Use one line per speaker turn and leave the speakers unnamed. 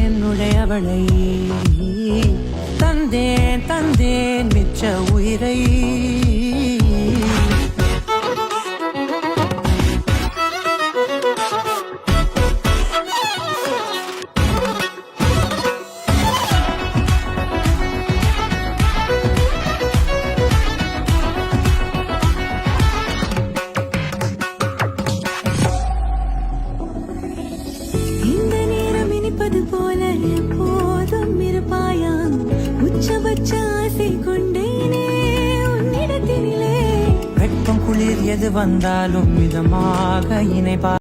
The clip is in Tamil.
என்னுடையவளை தந்தேன் தந்தேன் மிச்ச உயிரை.
போல எப்போதும் இருப்பாயா உச்சபட்ச ஆசை கொண்டேனே உன்னிடத்தினிலே.
வெட்கம் குளிர் எது வந்தாலும் மிதமாக இணைப்பா